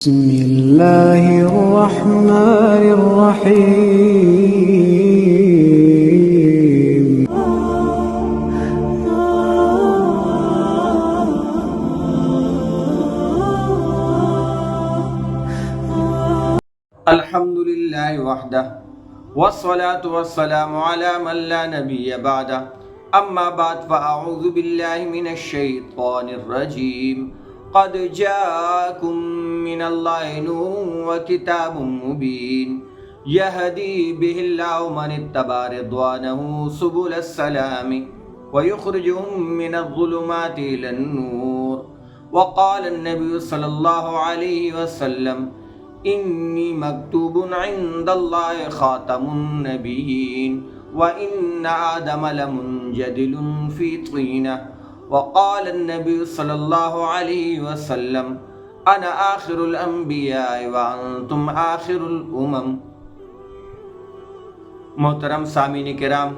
بسم اللہ الرحمن الرحیم الحمد للہ وحدہ والصلاة والسلام علی من لا نبی بعدہ اما بعد فاعوذ باللہ من الشیطان الرجیم قد جاءکم من اللہ نور وکتاب مبین یہدی بہ اللہ من اتبع رضوانہ سبل السلام ویخرجهم من الظلمات الى النور وقال النبی صلی اللہ علیہ وسلم انی مکتوب عند اللہ خاتم النبیین وان آدم لمنجدل فی طینہ وقال النبی صلی اللہ علیہ وسلم انا آخر الانبیاء وانتم آخر الامم۔ محترم سامعین کرام،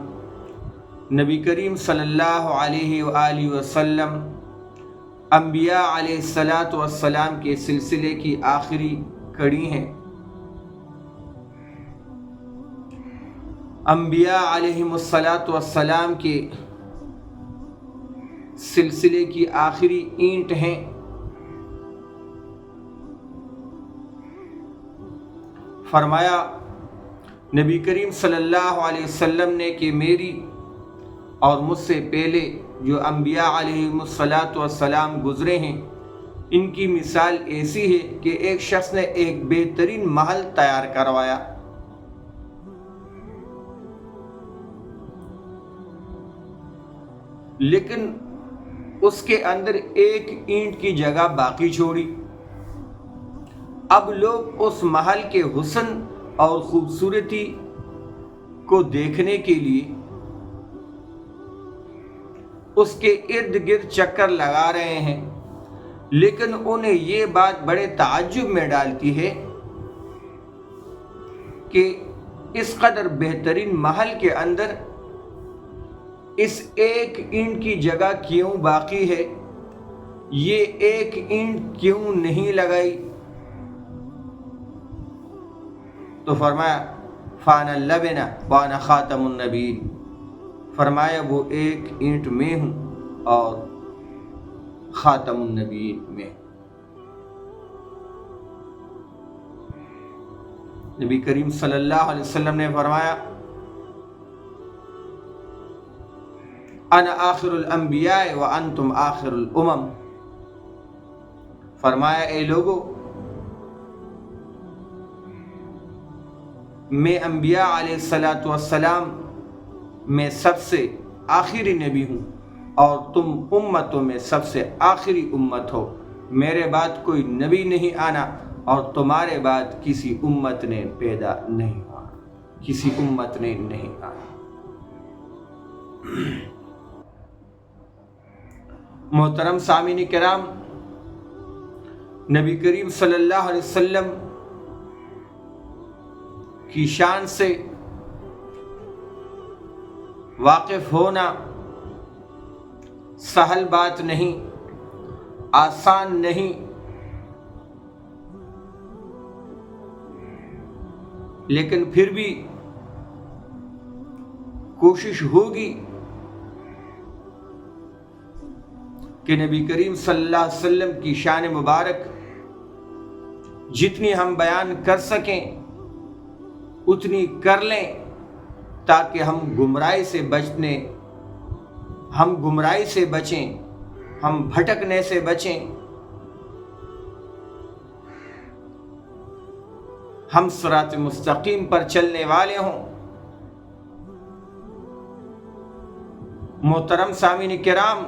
نبی کریم صلی اللہ علیہ وآلہ وسلم انبیاء علیہ السلام کے سلسلے کی آخری کڑی ہیں۔ انبیاء علیہ السلام کے سلسلے کی آخری اینٹ ہیں۔ فرمایا نبی کریم صلی اللہ علیہ وسلم نے کہ میری اور مجھ سے پہلے جو انبیاء علیہ السلام گزرے ہیں، ان کی مثال ایسی ہے کہ ایک شخص نے ایک بہترین محل تیار کروایا، لیکن اس کے اندر ایک اینٹ کی جگہ باقی چھوڑی۔ اب لوگ اس محل کے حسن اور خوبصورتی کو دیکھنے کے لیے اس کے ارد گرد چکر لگا رہے ہیں، لیکن انہیں یہ بات بڑے تعجب میں ڈالتی ہے کہ اس قدر بہترین محل کے اندر اس ایک اینٹ کی جگہ کیوں باقی ہے، یہ ایک اینٹ کیوں نہیں لگائی؟ تو فرمایا فانا اللبنہ وانا خاتم النبیین، فرمایا وہ ایک اینٹ میں ہوں اور خاتم النبیین میں۔ نبی کریم صلی اللہ علیہ وسلم نے فرمایا انا آخر الانبیاء وانتم آخر الامم، فرمایا اے لوگو، میں انبیاء علیہ السلام میں سب سے آخری نبی ہوں اور تم امتوں میں سب سے آخری امت ہو۔ میرے بعد کوئی نبی نہیں آنا اور تمہارے بعد کسی امت نے پیدا نہیں ہوا، کسی امت نے نہیں آنا۔ محترم سامعین کرام، نبی کریم صلی اللہ علیہ وسلم کی شان سے واقف ہونا سہل بات نہیں، آسان نہیں، لیکن پھر بھی کوشش ہوگی کہ نبی کریم صلی اللہ علیہ وسلم کی شان مبارک جتنی ہم بیان کر سکیں اتنی کر لیں، تاکہ ہم گمراہی سے بچیں، ہم بھٹکنے سے بچیں، ہم صراط مستقیم پر چلنے والے ہوں۔ محترم سامعین کرام،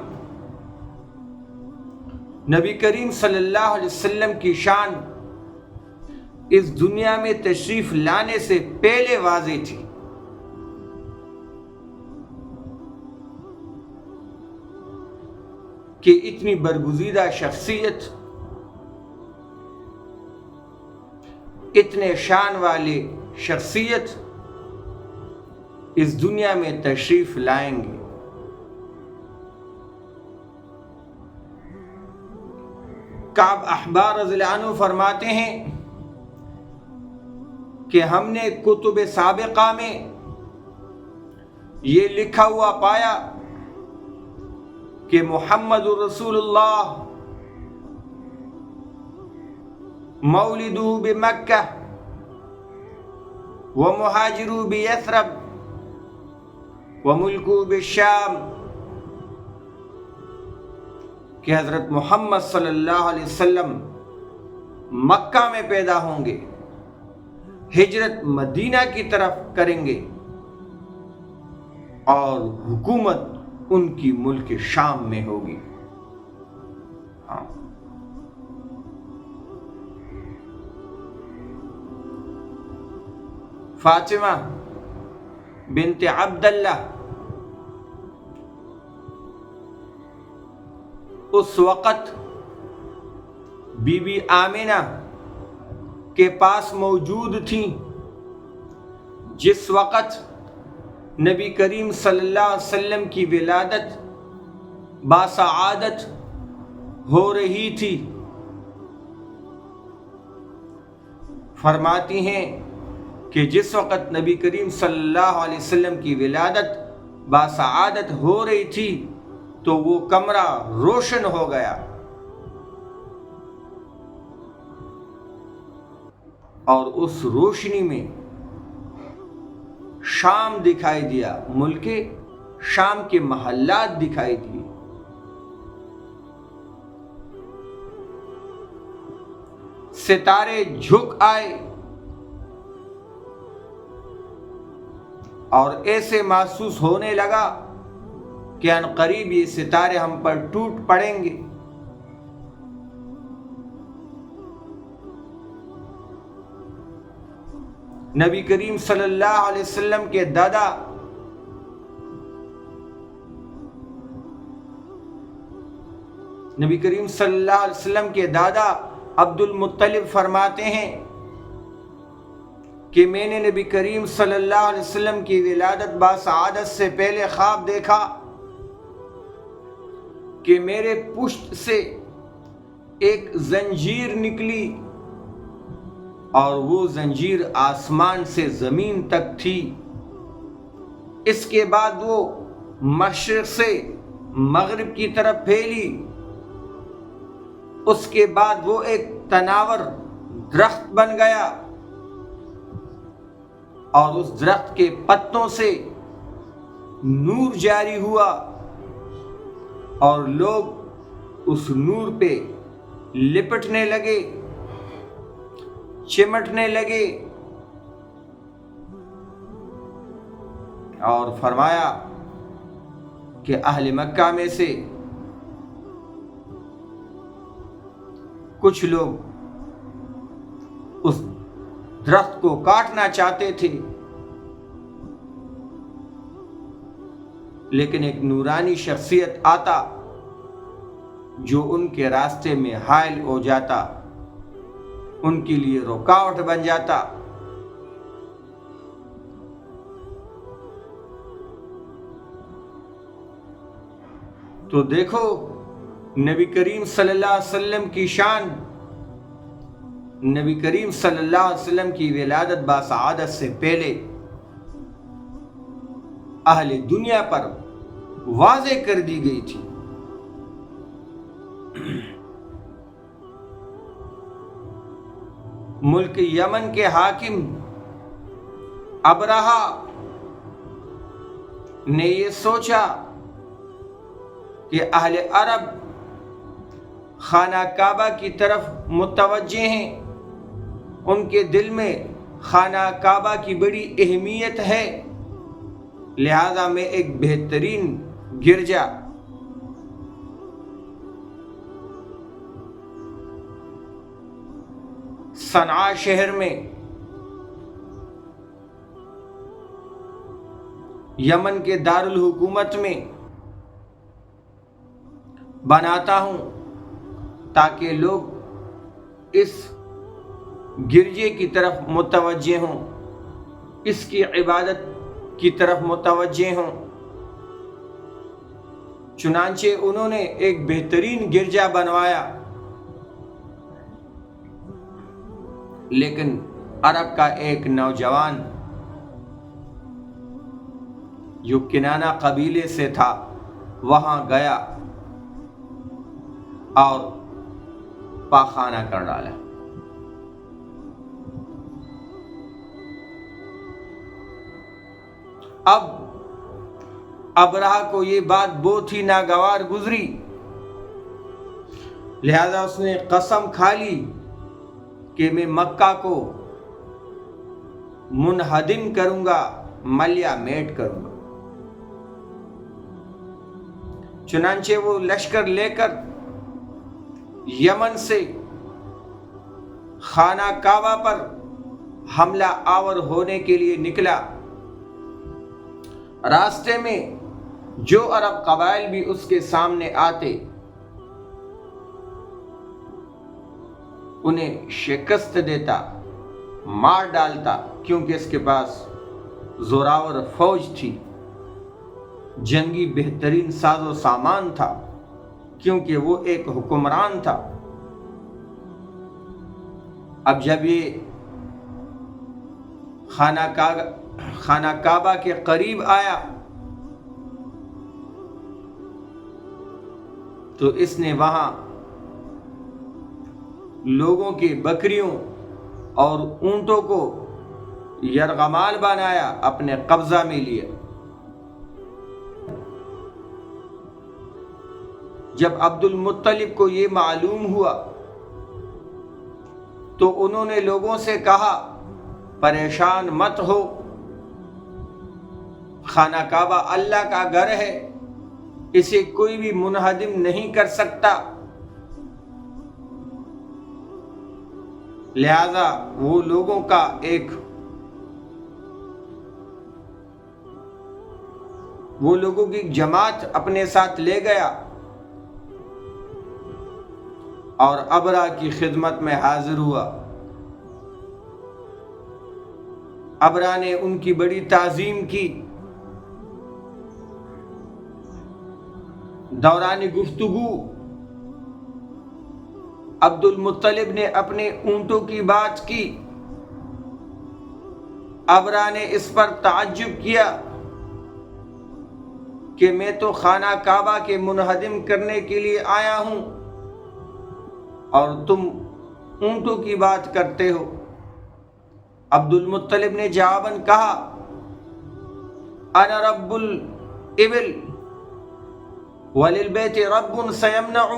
نبی کریم صلی اللہ علیہ وسلم کی شان اس دنیا میں تشریف لانے سے پہلے واضح تھی۔ کہ اتنی برگزیدہ شخصیت، اتنے شان والے شخصیت اس دنیا میں تشریف لائیں گے۔ کعب احبار رضی اللہ عنہ فرماتے ہیں کہ ہم نے کتب سابقہ میں یہ لکھا ہوا پایا کہ محمد رسول اللہ مولدہ بمکہ ومہاجرہ بیثرب وملکہ بالشام، کہ حضرت محمد صلی اللہ علیہ وسلم مکہ میں پیدا ہوں گے، ہجرت مدینہ کی طرف کریں گے اور حکومت ان کی ملک شام میں ہوگی۔ فاطمہ بنت عبداللہ اس وقت بی بی آمنہ کے پاس موجود تھیں جس وقت نبی کریم صلی اللہ علیہ وسلم کی ولادت باسعادت ہو رہی تھی۔ فرماتی ہیں کہ جس وقت نبی کریم صلی اللہ علیہ وسلم کی ولادت باسعادت ہو رہی تھی تو وہ کمرہ روشن ہو گیا اور اس روشنی میں شام دکھائی دیا، ملک شام کے محلات دکھائی دیے۔ ستارے جھک آئے اور ایسے محسوس ہونے لگا کہ ان قریب یہ ستارے ہم پر ٹوٹ پڑیں گے۔ نبی کریم صلی اللہ علیہ وسلم کے دادا نبی کریم صلی اللہ علیہ وسلم کے دادا عبد المطلب فرماتے ہیں کہ میں نے نبی کریم صلی اللہ علیہ وسلم کی ولادت باسعادت سے پہلے خواب دیکھا کہ میرے پشت سے ایک زنجیر نکلی اور وہ زنجیر آسمان سے زمین تک تھی۔ اس کے بعد وہ مشرق سے مغرب کی طرف پھیلی، اس کے بعد وہ ایک تناور درخت بن گیا اور اس درخت کے پتوں سے نور جاری ہوا اور لوگ اس نور پہ لپٹنے لگے، چمٹنے لگے، اور فرمایا کہ اہل مکہ میں سے کچھ لوگ اس درخت کو کاٹنا چاہتے تھے، لیکن ایک نورانی شخصیت آتا جو ان کے راستے میں حائل ہو جاتا، ان کے لیے رکاوٹ بن جاتا۔ تو دیکھو نبی کریم صلی اللہ علیہ وسلم کی شان، نبی کریم صلی اللہ علیہ وسلم کی ولادت باسعادت سے پہلے اہل دنیا پر واضح کر دی گئی تھی۔ ملک یمن کے حاکم ابرہہ نے یہ سوچا کہ اہل عرب خانہ کعبہ کی طرف متوجہ ہیں، ان کے دل میں خانہ کعبہ کی بڑی اہمیت ہے، لہذا میں ایک بہترین گرجا صنعاء شہر میں یمن کے دارالحکومت میں بناتا ہوں تاکہ لوگ اس گرجے کی طرف متوجہ ہوں، اس کی عبادت کی طرف متوجہ ہوں۔ چنانچہ انہوں نے ایک بہترین گرجا بنوایا لیکن عرب کا ایک نوجوان جو کنانہ قبیلے سے تھا وہاں گیا اور پاخانہ کر ڈالا۔ اب ابرہہ کو یہ بات بہت ہی ناگوار گزری، لہذا اس نے قسم کھا لی کہ میں مکہ کو منہدم کروں گا، ملیا میٹ کروں گا۔ چنانچہ وہ لشکر لے کر یمن سے خانہ کعبہ پر حملہ آور ہونے کے لیے نکلا۔ راستے میں جو عرب قبائل بھی اس کے سامنے آتے انہیں شکست دیتا، مار ڈالتا، کیونکہ اس کے پاس زوراور فوج تھی، جنگی بہترین ساز و سامان تھا، کیونکہ وہ ایک حکمران تھا۔ اب جب یہ خانہ کعبہ کے قریب آیا تو اس نے وہاں لوگوں کے بکریوں اور اونٹوں کو یرغمال بنایا، اپنے قبضہ میں لیا۔ جب عبد المطلب کو یہ معلوم ہوا تو انہوں نے لوگوں سے کہا پریشان مت ہو، خانہ کعبہ اللہ کا گھر ہے، اسے کوئی بھی منہدم نہیں کر سکتا، لہذا وہ لوگوں کی ایک جماعت اپنے ساتھ لے گیا اور ابرہہ کی خدمت میں حاضر ہوا۔ ابرہہ نے ان کی بڑی تعظیم کی۔ دوران گفتگو عبد المطلب نے اپنے اونٹوں کی بات کی۔ ابرہہ نے اس پر تعجب کیا کہ میں تو خانہ کعبہ کے منہدم کرنے کے لیے آیا ہوں اور تم اونٹوں کی بات کرتے ہو۔ عبد المطلب نے جواباً کہا انا رب الابل وللبیت رب سیمنعہ،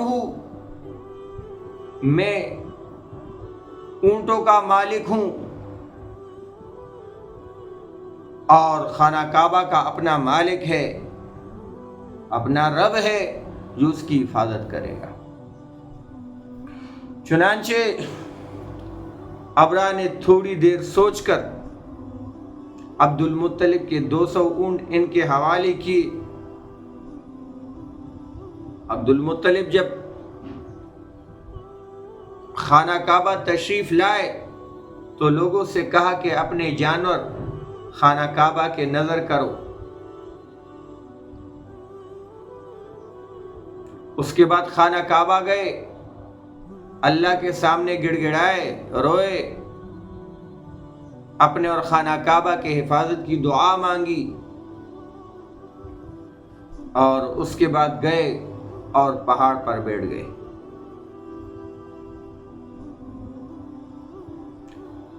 میں اونٹوں کا مالک ہوں اور خانہ کعبہ کا اپنا مالک ہے، اپنا رب ہے جو اس کی حفاظت کرے گا۔ چنانچہ ابرہہ نے تھوڑی دیر سوچ کر عبد المطلب کے 200 اونٹ ان کے حوالے کیے۔ عبد المطلب جب خانہ کعبہ تشریف لائے تو لوگوں سے کہا کہ اپنے جانور خانہ کعبہ کے نظر کرو۔ اس کے بعد خانہ کعبہ گئے، اللہ کے سامنے گڑ گڑائے، روئے، اپنے اور خانہ کعبہ کے حفاظت کی دعا مانگی، اور اس کے بعد گئے اور پہاڑ پر بیٹھ گئے۔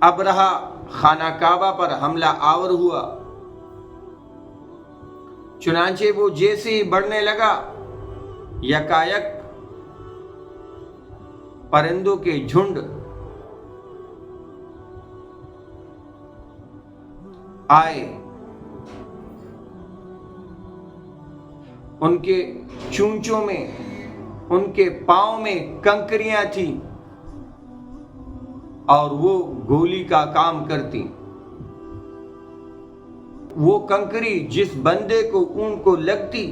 ابرہہ خانہ کعبہ پر حملہ آور ہوا، چنانچہ وہ جیسے ہی بڑھنے لگا یکایک پرندوں کے جھنڈ آئے، ان کے چونچوں میں، ان کے پاؤں میں کنکریاں تھیں اور وہ گولی کا کام کرتی۔ وہ کنکری جس بندے کو اونٹ کو لگتی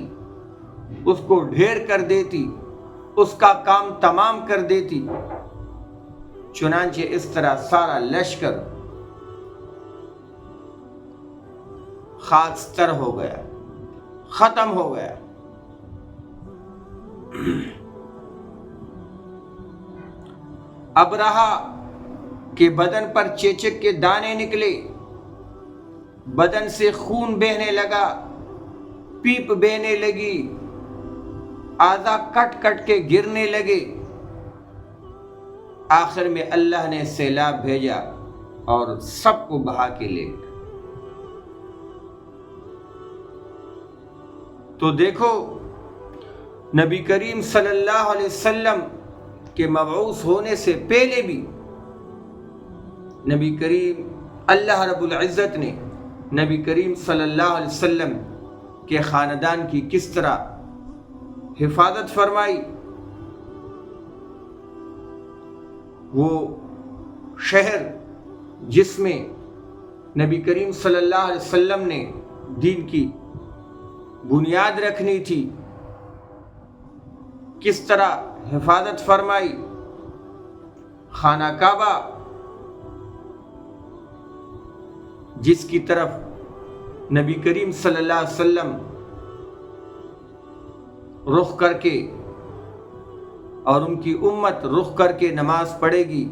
اس کو ڈھیر کر دیتی، اس کا کام تمام کر دیتی۔ چنانچہ اس طرح سارا لشکر خاکستر ہو گیا، ختم ہو گیا۔ ابرہہ کہ بدن پر چیچک کے دانے نکلے، بدن سے خون بہنے لگا، پیپ بہنے لگی، اعضا کٹ کٹ کے گرنے لگے۔ آخر میں اللہ نے سیلاب بھیجا اور سب کو بہا کے لے گیا۔ تو دیکھو نبی کریم صلی اللہ علیہ وسلم کے مبعوث ہونے سے پہلے بھی نبی کریم اللہ رب العزت نے نبی کریم صلی اللہ علیہ وسلم کے خاندان کی کس طرح حفاظت فرمائی۔ وہ شہر جس میں نبی کریم صلی اللہ علیہ وسلم نے دین کی بنیاد رکھنی تھی، کس طرح حفاظت فرمائی۔ خانہ کعبہ جس کی طرف نبی کریم صلی اللہ علیہ وسلم رخ کر کے اور ان کی امت رخ کر کے نماز پڑھے گی،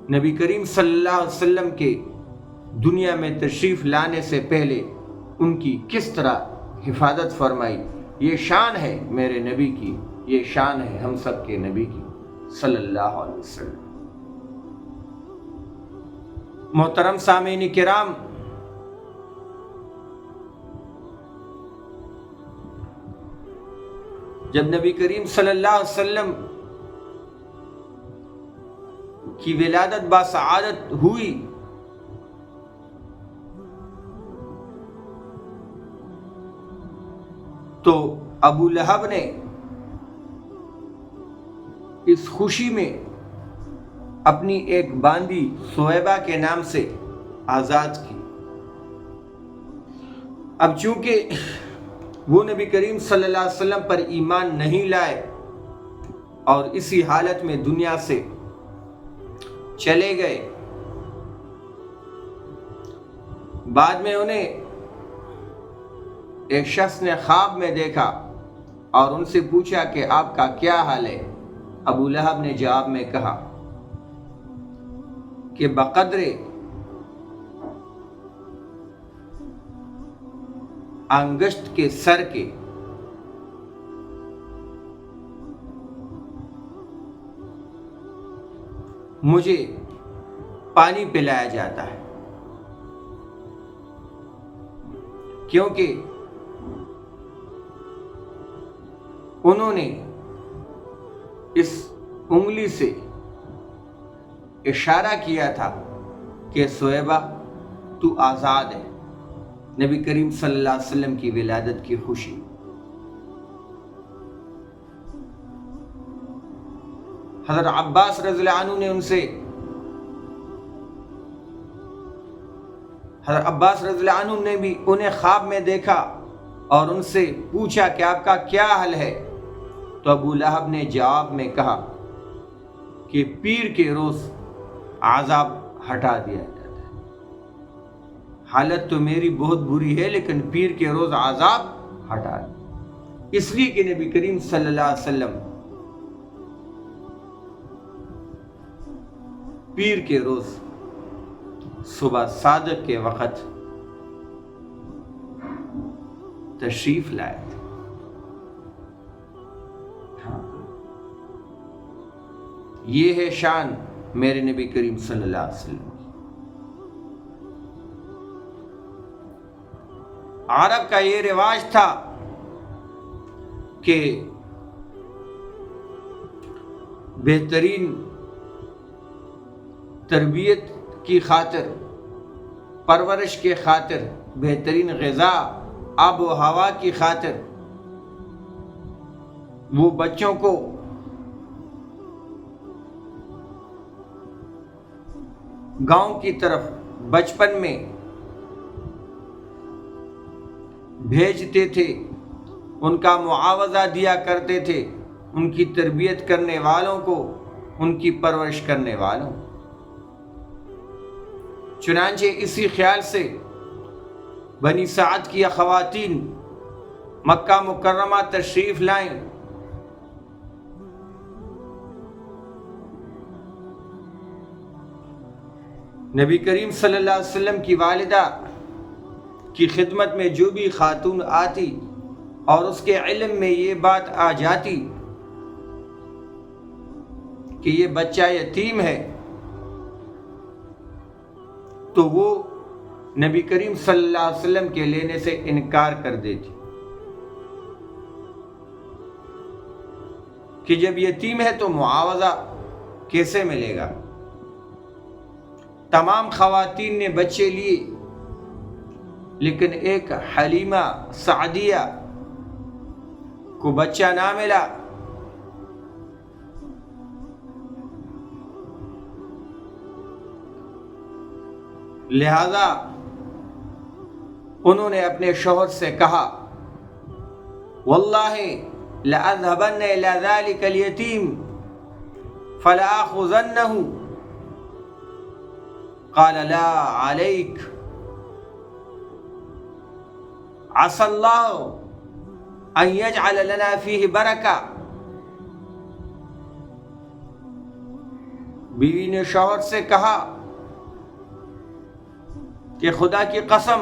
نبی کریم صلی اللہ علیہ وسلم کے دنیا میں تشریف لانے سے پہلے ان کی کس طرح حفاظت فرمائی۔ یہ شان ہے میرے نبی کی، یہ شان ہے ہم سب کے نبی کی صلی اللہ علیہ وسلم۔ محترم سامعین کرام، جب نبی کریم صلی اللہ علیہ وسلم کی ولادت باسعادت ہوئی تو ابو لہب نے اس خوشی میں اپنی ایک باندی سویبہ کے نام سے آزاد کی۔ اب چونکہ وہ نبی کریم صلی اللہ علیہ وسلم پر ایمان نہیں لائے اور اسی حالت میں دنیا سے چلے گئے، بعد میں انہیں ایک شخص نے خواب میں دیکھا اور ان سے پوچھا کہ آپ کا کیا حال ہے۔ ابو لہب نے جواب میں کہا کہ بقدر انگشت کے سر کے مجھے پانی پلایا جاتا ہے، کیونکہ انہوں نے اس انگلی سے اشارہ کیا تھا کہ سویبہ تو آزاد ہے، نبی کریم صلی اللہ علیہ وسلم کی ولادت کی خوشی۔ حضرت عباس رضی اللہ عنہ نے حضرت عباس رضی اللہ عنہ نے بھی انہیں خواب میں دیکھا اور ان سے پوچھا کہ آپ کا کیا حل ہے، تو ابو لہب نے جواب میں کہا کہ پیر کے روز عذاب ہٹا دیا جاتا ہے۔ حالت تو میری بہت بری ہے لیکن پیر کے روز عذاب ہٹا دیا، اس لیے کہ نبی کریم صلی اللہ علیہ وسلم پیر کے روز صبح صادق کے وقت تشریف لائے تھے۔ یہ ہے شان میرے نبی کریم صلی اللہ علیہ وسلم کی۔ عرب کا یہ رواج تھا کہ بہترین تربیت کی خاطر، پرورش کے خاطر، بہترین غذا، آب و ہوا کی خاطر وہ بچوں کو گاؤں کی طرف بچپن میں بھیجتے تھے، ان کا معاوضہ دیا کرتے تھے، ان کی تربیت کرنے والوں کو، ان کی پرورش کرنے والوں۔ چنانچہ اسی خیال سے بنی سعد کی خواتین مکہ مکرمہ تشریف لائیں نبی کریم صلی اللہ علیہ وسلم کی والدہ کی خدمت میں جو بھی خاتون آتی اور اس کے علم میں یہ بات آ جاتی کہ یہ بچہ یتیم ہے تو وہ نبی کریم صلی اللہ علیہ وسلم کے لینے سے انکار کر دیتی کہ جب یتیم ہے تو معاوضہ کیسے ملے گا؟ تمام خواتین نے بچے لیے لیکن ایک حلیمہ سعدیہ کو بچہ نہ ملا۔ لہذا انہوں نے اپنے شوہر سے کہا واللہ لأذهبن إلى ذلك اليتيم فلآخذنه قال لا عليك عسى الله أن يجعل لنا فيه بركة۔ بیوی نے شوہر سے کہا کہ خدا کی قسم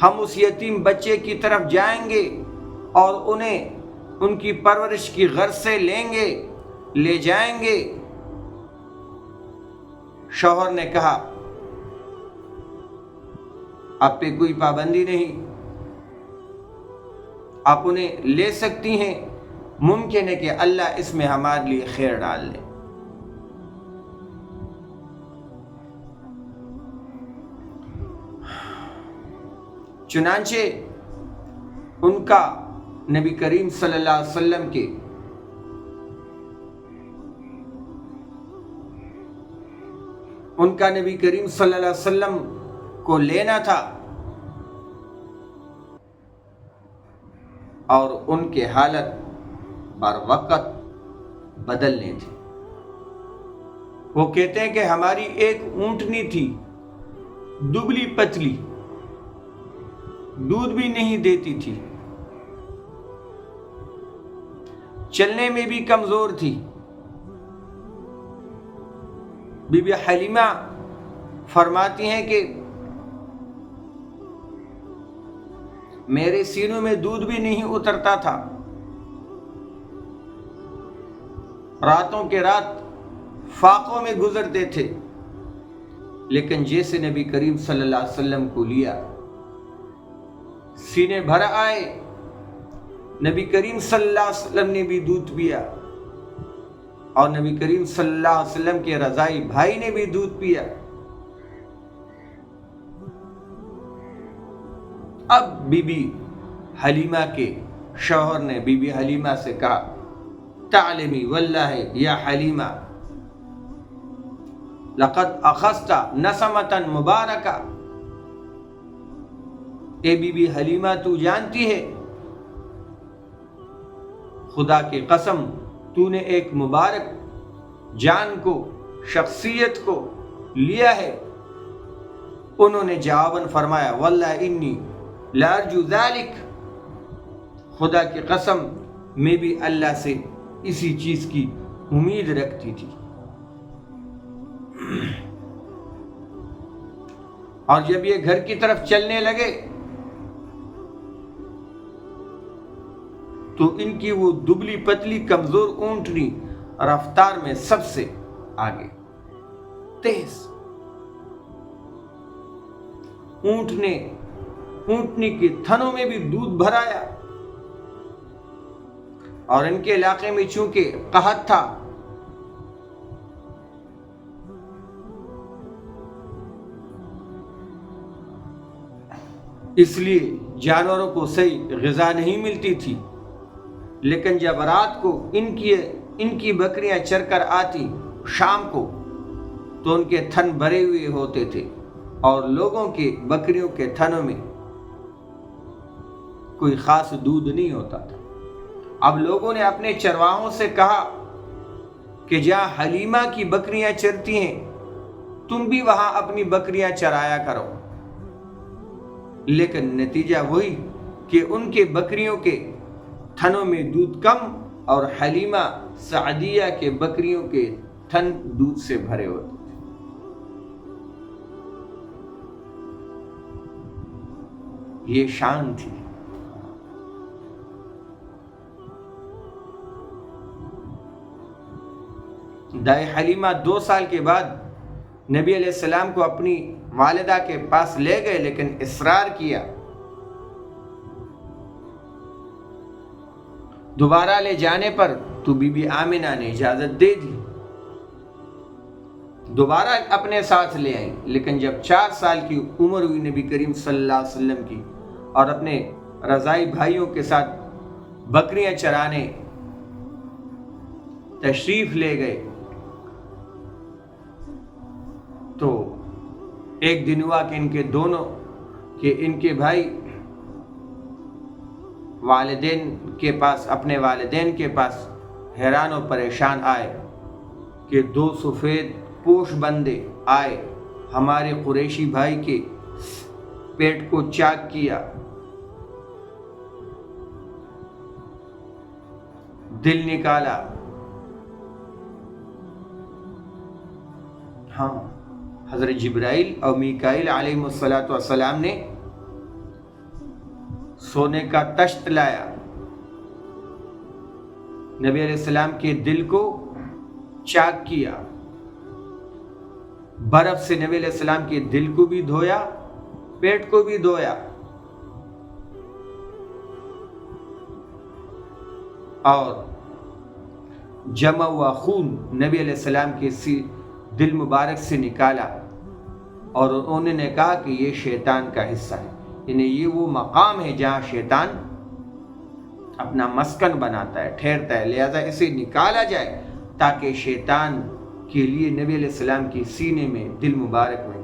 ہم اس یتیم بچے کی طرف جائیں گے اور انہیں ان کی پرورش کی غرض سے لے جائیں گے۔ شوہر نے کہا آپ پہ کوئی پابندی نہیں، آپ انہیں لے سکتی ہیں، ممکن ہے کہ اللہ اس میں ہمارے لیے خیر ڈال لے۔ چنانچہ ان کا نبی کریم صلی اللہ علیہ وسلم کے نبی کریم صلی اللہ علیہ وسلم کو لینا تھا اور ان کے حالت بر وقت بدلنے تھے۔ وہ کہتے ہیں کہ ہماری ایک اونٹنی تھی، دبلی پتلی، دودھ بھی نہیں دیتی تھی، چلنے میں بھی کمزور تھی۔ بی بی حلیمہ فرماتی ہیں کہ میرے سینوں میں دودھ بھی نہیں اترتا تھا، راتوں کے رات فاقوں میں گزرتے تھے، لیکن جیسے نبی کریم صلی اللہ علیہ وسلم کو لیا سینے بھر آئے۔ نبی کریم صلی اللہ علیہ وسلم نے بھی دودھ پیا اور نبی کریم صلی اللہ علیہ وسلم کے رضائی بھائی نے بھی دودھ پیا۔ اب بی بی حلیمہ کے شوہر نے بی بی حلیمہ سے کہا تعلمی واللہ یا حلیمہ لقد اخذت نسمۃ مبارکہ، اے بی بی حلیمہ تو جانتی ہے خدا کی قسم تو نے ایک مبارک جان کو، شخصیت کو لیا ہے۔ انہوں نے جواباً فرمایا واللہ انی لا ارجو ذلک، خدا کی قسم میں بھی اللہ سے اسی چیز کی امید رکھتی تھی۔ اور جب یہ گھر کی طرف چلنے لگے تو ان کی وہ دبلی پتلی کمزور اونٹنی رفتار میں سب سے آگے، تیز۔ اونٹنی کے تھنوں میں بھی دودھ بھرایا، اور ان کے علاقے میں چونکہ قحط تھا اس لیے جانوروں کو صحیح غذا نہیں ملتی تھی، لیکن جب رات کو ان کی بکریاں چر کر آتی شام کو تو ان کے تھن بھرے ہوئے ہوتے تھے اور لوگوں کے بکریوں کے تھنوں میں کوئی خاص دودھ نہیں ہوتا تھا۔ اب لوگوں نے اپنے چرواہوں سے کہا کہ جہاں حلیمہ کی بکریاں چرتی ہیں تم بھی وہاں اپنی بکریاں چرایا کرو، لیکن نتیجہ وہی کہ ان کے بکریوں کے تھنوں میں دودھ کم اور حلیمہ سعدیہ کے بکریوں کے تھن دودھ سے بھرے ہوتے تھے۔ یہ شان تھی۔ دائیں حلیمہ 2 سال کے بعد نبی علیہ السلام کو اپنی والدہ کے پاس لے گئے، لیکن اصرار کیا۔ دوبارہ لے جانے پر تو بی بی آمنہ نے اجازت دے دی، دوبارہ اپنے ساتھ لے آئیں۔ لیکن جب 4 سال کی عمر ہوئی نبی کریم صلی اللہ علیہ وسلم کی اور اپنے رضائی بھائیوں کے ساتھ بکریاں چرانے تشریف لے گئے، تو ایک دن ہوا کہ ان کے بھائی والدین کے پاس، اپنے والدین کے پاس حیران و پریشان آئے کہ 2 سفید پوش بندے آئے، ہمارے قریشی بھائی کے پیٹ کو چاک کیا، دل نکالا۔ ہاں، حضرت جبرائیل اور میکائیل علیہ السلام نے سونے کا تشت لایا، نبی علیہ السلام کے دل کو چاک کیا، برف سے نبی علیہ السلام کے دل کو بھی دھویا، پیٹ کو بھی دھویا، اور جمع ہوا خون نبی علیہ السلام کے دل مبارک سے نکالا، اور انہوں نے کہا کہ یہ شیطان کا حصہ ہے، یعنی یہ وہ مقام ہے جہاں شیطان اپنا مسکن بناتا ہے، ٹھہرتا ہے، لہذا اسے نکالا جائے تاکہ شیطان کے لیے نبی علیہ السلام کی سینے میں، دل مبارک میں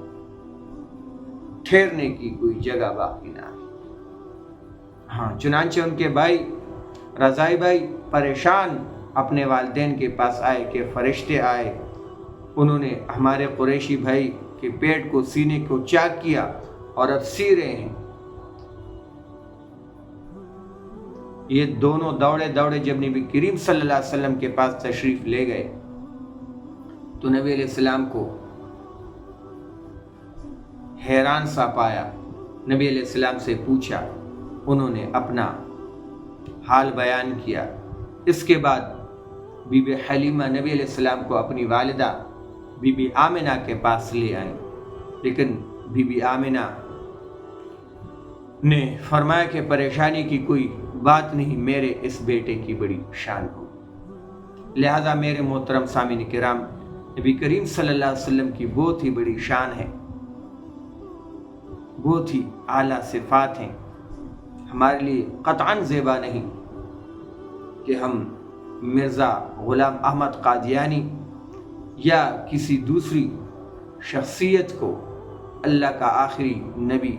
ٹھہرنے کی کوئی جگہ باقی نہ ہے۔ ہاں، چنانچہ ان کے بھائی رضائی بھائی پریشان اپنے والدین کے پاس آئے کہ فرشتے آئے، انہوں نے ہمارے قریشی بھائی کے پیٹ کو، سینے کو چاک کیا اور اب سی رہے ہیں۔ یہ دونوں دوڑے دوڑے جب نبی کریم صلی اللہ علیہ وسلم کے پاس تشریف لے گئے تو نبی علیہ السلام کو حیران سا پایا، نبی علیہ السلام سے پوچھا، انہوں نے اپنا حال بیان کیا۔ اس کے بعد بی بی حلیمہ نبی علیہ السلام کو اپنی والدہ بی بی آمنہ کے پاس لے آئیں، لیکن بی بی آمنہ نے فرمایا کہ پریشانی کی کوئی بات نہیں، میرے اس بیٹے کی بڑی شان ہو۔ لہذا میرے محترم سامعین کرام، نبی کریم صلی اللہ علیہ وسلم کی بہت ہی بڑی شان ہے، بہت ہی اعلیٰ صفات ہیں، ہمارے لیے قطعاً زیبا نہیں کہ ہم مرزا غلام احمد قادیانی یا کسی دوسری شخصیت کو اللہ کا آخری نبی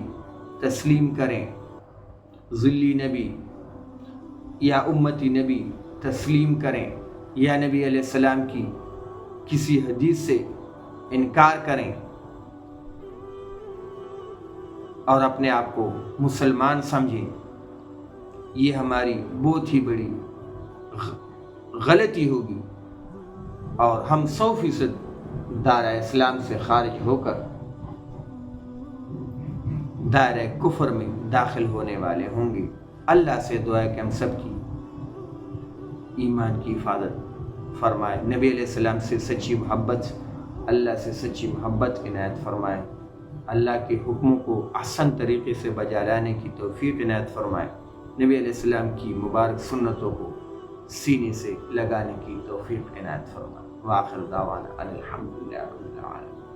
تسلیم کریں، ذلی نبی یا امتی نبی تسلیم کریں، یا نبی علیہ السلام کی کسی حدیث سے انکار کریں اور اپنے آپ کو مسلمان سمجھیں، یہ ہماری بہت ہی بڑی غلطی ہوگی، اور ہم 100% دائرہ اسلام سے خارج ہو کر دائرہ کفر میں داخل ہونے والے ہوں گے۔ اللہ سے دعا ہے کہ ہم سب کی ایمان کی حفاظت فرمائے، نبی علیہ السلام سے سچی محبت، اللہ سے سچی محبت عنایت فرمائے، اللہ کے حکموں کو احسن طریقے سے بجا لانے کی توفیق عنایت فرمائے، نبی علیہ السلام کی مبارک سنتوں کو سینے سے لگانے کی توفیق عنایت فرمائے۔ وآخر دعوانا الحمدللہ رب العالمین۔